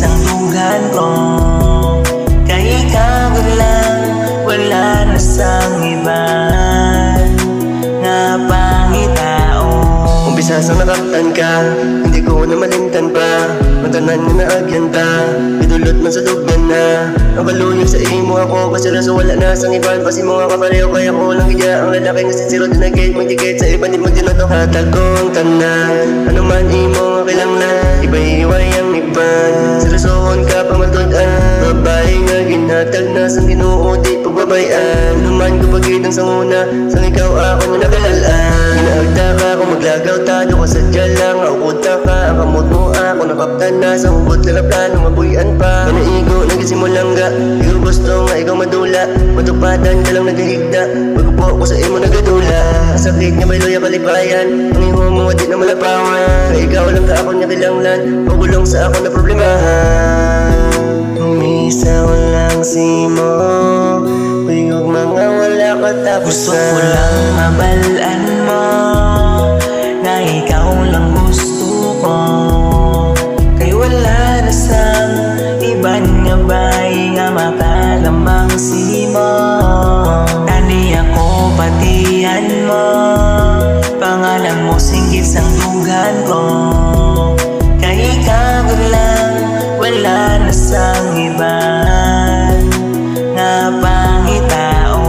sang dugan ko. Kay ikaw lang, wala na sang iba nga pangitao. Umpisa sa nakaktan ka, hindi ko na malimtan pa. Matanan nga na agyan ta, idulot man sa dugdan na. Ang kaluyog sa imo ako, kasi raso wala na sang iban. Pasi mo nga kapareho, kaya ko lang iya. Ang lalaki nga sincero din nag-gate, magtikit sa iban. Di mo din ito hatag kong tanan. Ano man imo nga kilanglan, iba-iway ang iban. Sa rasoon ka pamatudan, babae nga ginhatag na sang Ginoo, di pagbabayan. Ano man kupagidang sang una, sang ikaw ako nga nakalalaan. Ginaagta ka kung maglagaw tado ka sadya lang. Aukuta ka, ang kamot mo ako nakaptan na. Sa hubot ka na plano, mabuyan pa. Kanaigo, nagisimulang ga. Ikaw gusto nga, ikaw madula. Matupadan ka lang nagahigda. Pagkupo ko sa imo nagadula. Sakit nga may loya kalipayan. Ang iho mo di na malapawan. Kaya ikaw lang ka ako niya kilanglan. Pagulong sa ako na problemahan. Umisaw lang si mo, uyog mga wala katapusan. Gusto ko lang mabalaan mo na ikaw lang gusto ko. Kay wala na sang iban nga bay nga makalamang si mo. Tani ako patihan mo, pangalan mo singgit sang dugan ko. Kay ikaw lang, wala na sang iban nga pangitao.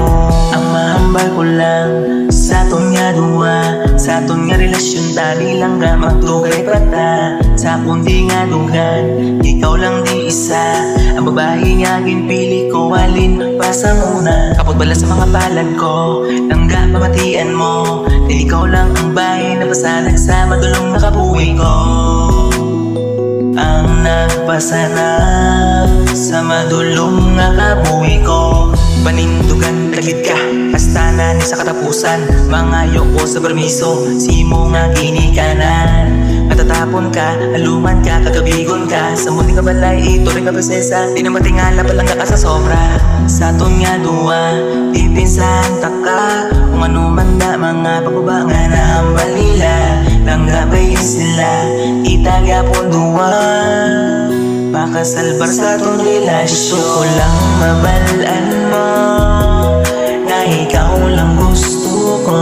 Ang mahambal ko lang sa aton nga duwa, sa aton nga relasyon, tali lang nga magdugay pata. Sa kundi nga dugan, ikaw lang di isa. Ang babae nga ginpili ko, walin pa sa muna. Kapag bala sa mga palad ko, langga pamatian mo. Dahil ikaw lang ang bahay na pasanag sa madulong na kabuhay ko. Ang nagpasanap sa madulong nga kabuhi ko. Panindugan, lagid ka, hasta na ni sa katapusan. Mangayo ko sa permiso, simo nga ginikanan. Matatapon ka, aluman ka, kagabigon ka. Sa muling kabalay, ito rin ka presesa. Di na matingala, palangga ka sa sobra. Sa aton nga duwa, ipinsan taka. Kung ano man na mga pagbabangan na ang balila. Langga ba'y sila, itaga po duwa. Makasalbar sa aton relasyon. Gusto ko lang mabalaan mo na ikaw lang gusto ko.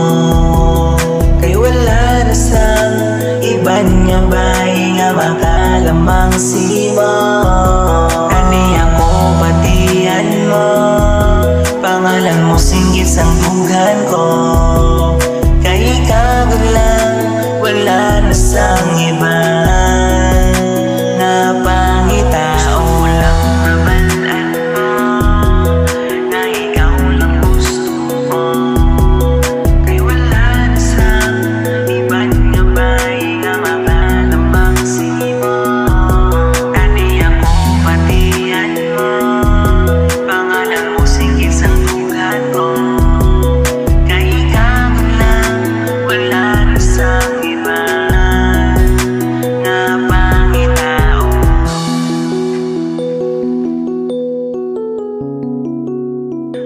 Kay wala na sang iban nga bay nga makalamang si mo. Kani ako patihan mo, pangalan mo singgit sang dugan ko. Kay ikaw lang, wala na sang iban nga pangitao. Gusto ko lang mabalaan mo na ikaw lang gusto ko. Kay wala na sang iban nga bay nga makalamang si mo. Kani ako patihan mo, pangalan mo singgit sang dugan ko. Kay ikaw lang, wala na sang iban nga pangitao.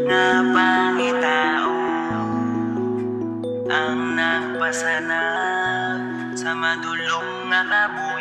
Nga pangitao, ang nagpasanap sa madulong nga kabuhi.